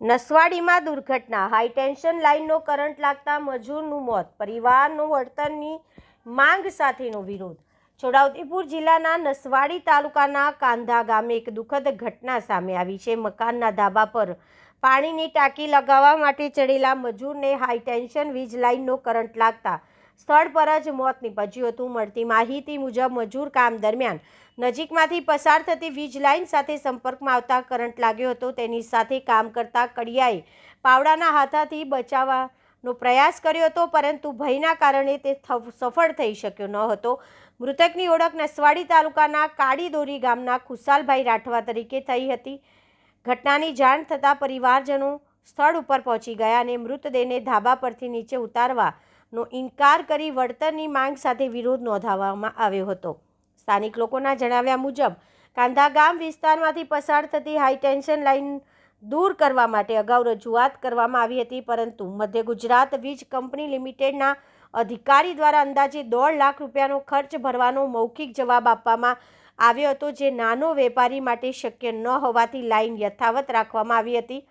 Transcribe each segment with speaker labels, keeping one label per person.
Speaker 1: નસવાડીમાં દુર્ઘટના, high tension લાઇનનો current લાગતા મજૂરનું મોત, પરિવારનો વળતરની માંગ સાથેનો વિરોધ. છોટાઉદેપુર જિલ્લાના નસવાડી તાલુકાના કાંધા ગામે એક દુઃખદ ઘટના સામે આવી છે. મકાનના ધાબા પર પાણીની ટાંકી લગાવવા માટે ચડેલા મજૂરને હાઈ ટેન્શન વીજ લાઇનનો કરંટ લાગતા સ્થળ પર જ મોત નીપજ્યું હતું. મળતી માહિતી મુજબ મજૂર કામ દરમિયાન નજીકમાંથી પસાર થતી વીજ લાઇન સાથે સંપર્કમાં આવતા કરંટ લાગ્યો હતો. તેની સાથે કામ કરતા કડિયાએ પાવડાના હાથાથી બચાવવાનો પ્રયાસ કર્યો હતો, પરંતુ ભયના કારણે તે સફળ થઈ શક્યો ન હતો. મૃતકની ઓળખ નસવાડી તાલુકાના કાળીદોરી ગામના ખુશાલભાઈ રાઠવા તરીકે થઈ હતી. ઘટનાની જાણ થતાં પરિવારજનો સ્થળ ઉપર પહોંચી ગયા અને મૃતદેહને ધાબા પરથી નીચે ઉતારવાનો ઇનકાર કરી વળતરની માંગ સાથે વિરોધ નોંધાવવામાં આવ્યો હતો. સ્થાનિક લોકોના જણાવ્યા મુજબ કાંધા ગામ વિસ્તારમાંથી પસાર થતી હાઈ ટેન્શન લાઇન દૂર કરવા માટે અગાઉ રજૂઆત કરવામાં આવી હતી, પરંતુ મધ્ય ગુજરાત વીજ કંપની લિમિટેડના અધિકારી દ્વારા અંદાજે 1.5 લાખ રૂપિયાનો ખર્ચ ભરવાનો મૌખિક જવાબ આપવામાં આવ્યો હતો, જે નાનો વેપારી માટે શક્ય ન હોવાથી લાઇન યથાવત રાખવામાં આવી હતી.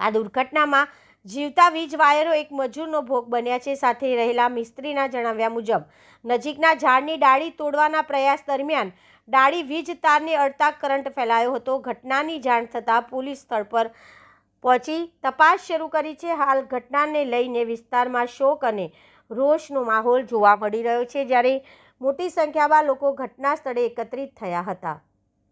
Speaker 1: આ દુર્ઘટનામાં જીવતા વીજ વાયરો એક મજૂરનો ભોગ બન્યા છે. સાથે રહેલા મિસ્ત્રીના જણાવ્યા મુજબ નજીકના ઝાડની ડાળી તોડવાના પ્રયાસ દરમિયાન ડાળી વીજ તારને અડતા કરંટ ફેલાયો હતો. ઘટનાની જાણ થતાં પોલીસ સ્થળ પર પહોંચી તપાસ શરૂ કરી છે. હાલ ઘટનાને લઈને વિસ્તારમાં શોક અને રોષનો માહોલ જોવા મળી રહ્યો છે, જ્યારે મોટી સંખ્યામાં લોકો ઘટના સ્થળે એકત્રિત થયા હતા.